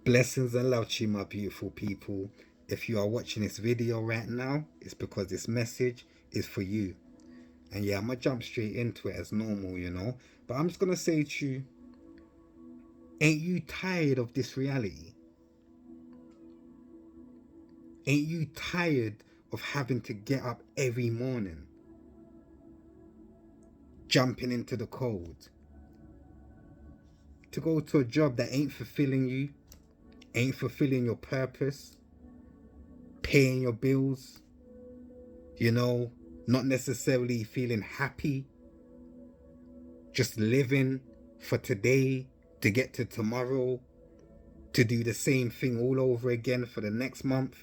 Blessings and love to you, my beautiful people. If you are watching this video right now, it's because this message is for you. And yeah, I'm going to jump straight into it as normal, But I'm just going to say to you, ain't you tired of this reality? Ain't you tired of having to get up every morning, jumping into the cold, to go to a job that ain't fulfilling you, ain't fulfilling your purpose, paying your bills, not necessarily feeling happy, just living for today to get to tomorrow, to do the same thing all over again for the next month?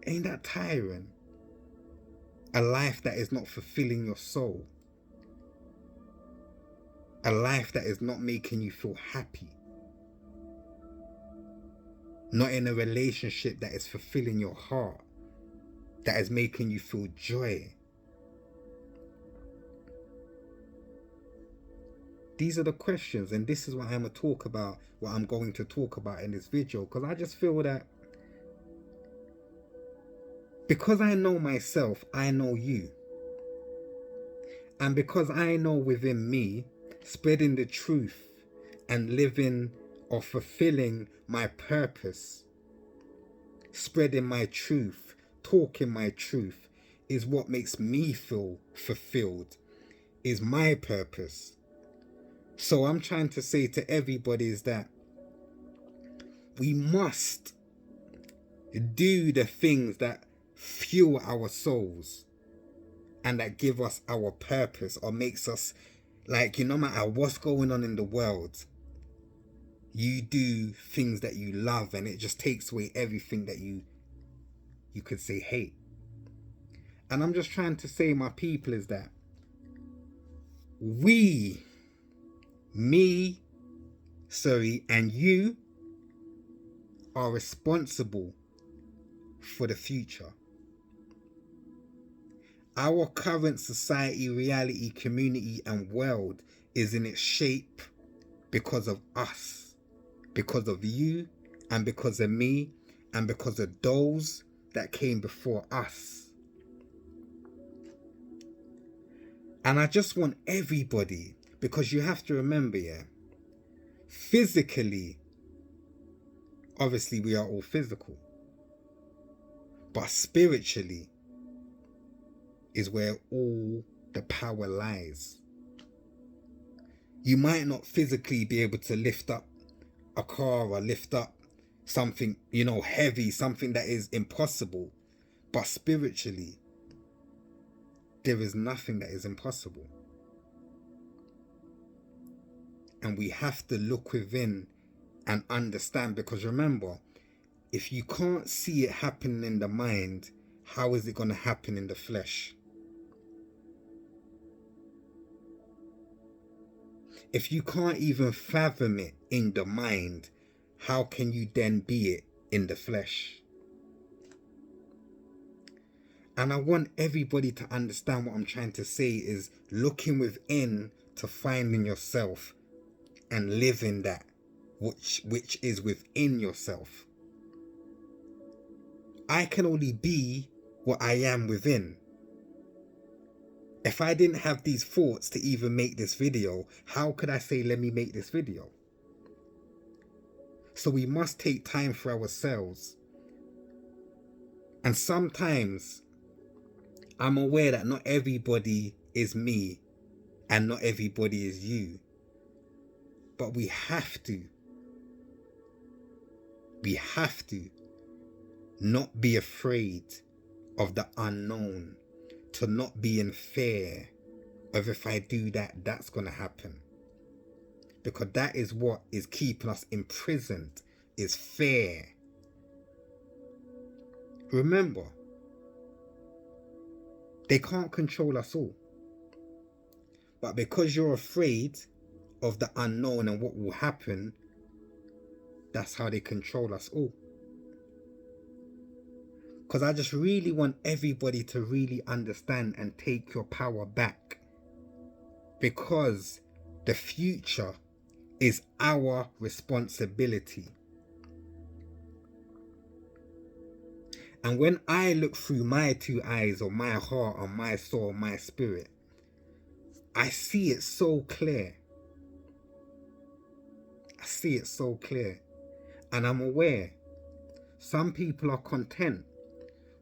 Ain't that tiring? A life that is not fulfilling your soul. A life that is not making you feel happy. Not in a relationship that is fulfilling your heart, that is making you feel joy. These are the questions, and this is what I'm going to talk about in this video, because I just feel that because I know myself, I know you. And because I know within me, spreading the truth and living or fulfilling my purpose, spreading my truth, talking my truth, is what makes me feel fulfilled, is my purpose. So I'm trying to say to everybody is that we must do the things that fuel our souls and that give us our purpose, or makes us, like, no matter what's going on in the world, you do things that you love, and it just takes away everything that you could say hate. And I'm just trying to say, my people, is that and you are responsible for the future. Our current society, reality, community, and world is in its shape because of us, because of you, and because of me, and because of those that came before us. And I just want everybody, because you have to remember, physically, obviously we are all physical, but spiritually is where all the power lies. You might not physically be able to lift up a car or lift up something, heavy, something that is impossible, but spiritually, there is nothing that is impossible. And we have to look within and understand, because remember, if you can't see it happening in the mind, how is it going to happen in the flesh? If you can't even fathom it in the mind, how can you then be it in the flesh? And I want everybody to understand what I'm trying to say is looking within to finding yourself and living that which is within yourself. I can only be what I am within. If I didn't have these thoughts to even make this video, how could I say, let me make this video? So we must take time for ourselves. And sometimes I'm aware that not everybody is me and not everybody is you. But we have to not be afraid of the unknown, to not be in fear of, if I do that, that's going to happen. Because that is what is keeping us imprisoned, is fear. Remember, they can't control us all. But because you're afraid of the unknown and what will happen, that's how they control us all. Because I just really want everybody to really understand and take your power back. Because the future is our responsibility. And when I look through my two eyes of my heart and my soul, my spirit, I see it so clear. I see it so clear. And I'm aware some people are content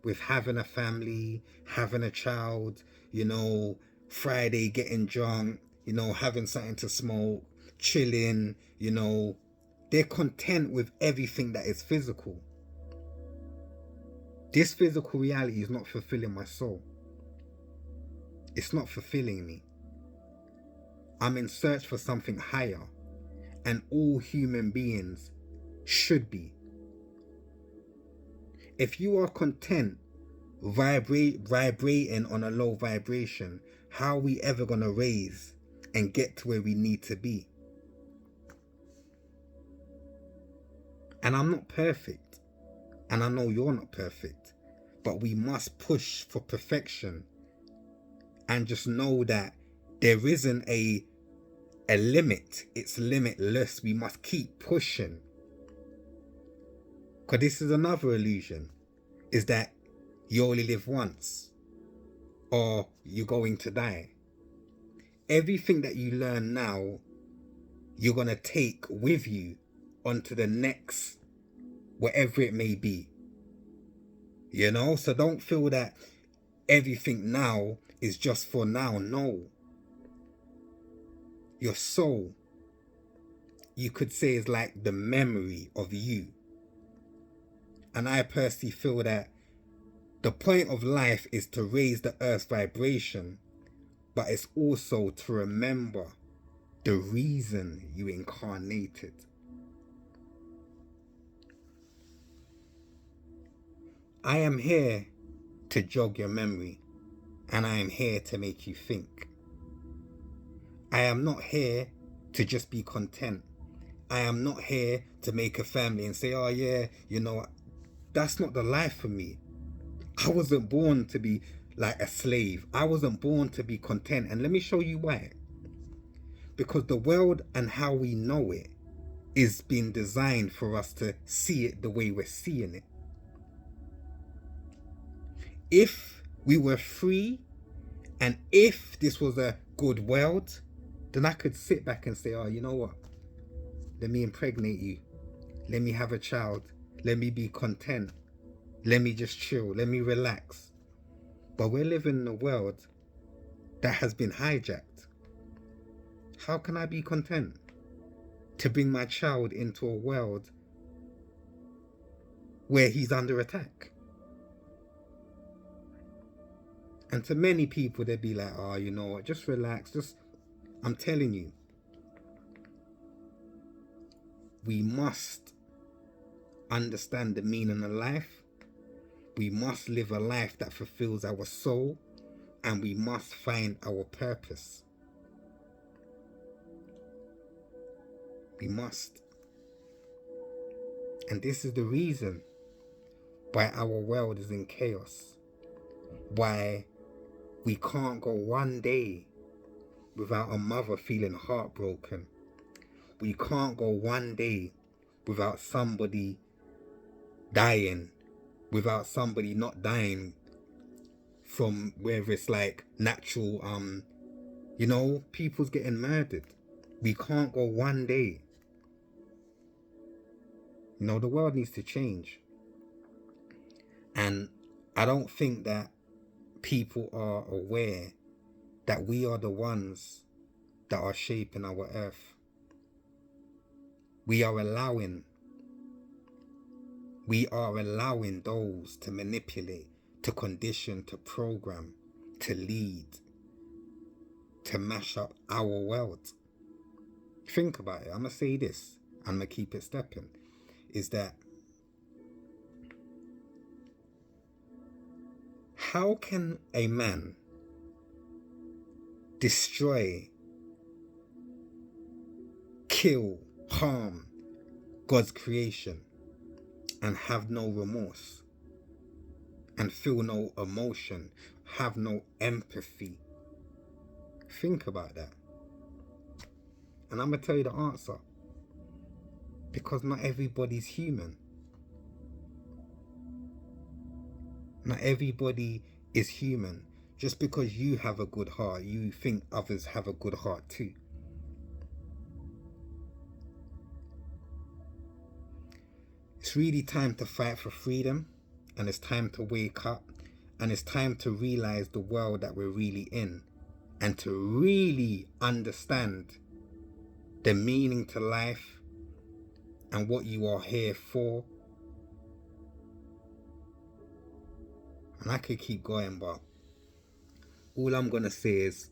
with having a family, having a child, Friday getting drunk, having something to smoke, chilling, they're content with everything that is physical. This physical reality is not fulfilling my soul. It's not fulfilling me. I'm in search for something higher, and all human beings should be. If you are content vibrating on a low vibration, how are we ever going to raise and get to where we need to be? And I'm not perfect, and I know you're not perfect, but we must push for perfection and just know that there isn't a limit. It's limitless. We must keep pushing, because this is another illusion, is that you only live once or you're going to die. Everything that you learn now, you're going to take with you onto the next, whatever it may be. So don't feel that everything now is just for now. No. Your soul, you could say, is like the memory of you. And I personally feel that the point of life is to raise the earth's vibration, but it's also to remember the reason you incarnated. I am here to jog your memory, and I am here to make you think. I am not here to just be content. I am not here to make a family and say, oh yeah, that's not the life for me. I wasn't born to be like a slave. I wasn't born to be content. And let me show you why. Because the world and how we know it is being designed for us to see it the way we're seeing it. If we were free, and if this was a good world, then I could sit back and say, oh, you know what? Let me impregnate you. Let me have a child. Let me be content. Let me just chill. Let me relax. But we're living in a world that has been hijacked. How can I be content to bring my child into a world where he's under attack? And to many people, they'd be like, oh, you know what? Just relax. I'm telling you, we must understand the meaning of life. We must live a life that fulfills our soul, and we must find our purpose. We must. And this is the reason why our world is in chaos. Why we can't go one day without a mother feeling heartbroken. We can't go one day without somebody dying, without somebody not dying from whether it's like natural, people's getting murdered. We can't go one day. The world needs to change. And I don't think that people are aware that we are the ones that are shaping our earth. We are allowing those to manipulate, to condition, to program, to lead, to mash up our world. Think about it. I'm going to say this, I'm going to keep it stepping, is that how can a man destroy, kill, harm God's creation and have no remorse and feel no emotion, have no empathy? Think about that. And I'm going to tell you the answer. Because not everybody's human. Not everybody is human. Just because you have a good heart, you think others have a good heart too. It's really time to fight for freedom, and it's time to wake up, and it's time to realize the world that we're really in, and to really understand the meaning to life and what you are here for. And I could keep going, but all I'm gonna say is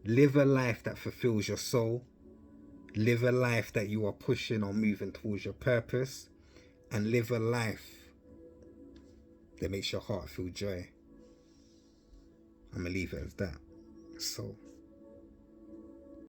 live a life that fulfills your soul, live a life that you are pushing or moving towards your purpose, and live a life that makes your heart feel joy. I'm gonna leave it as that. So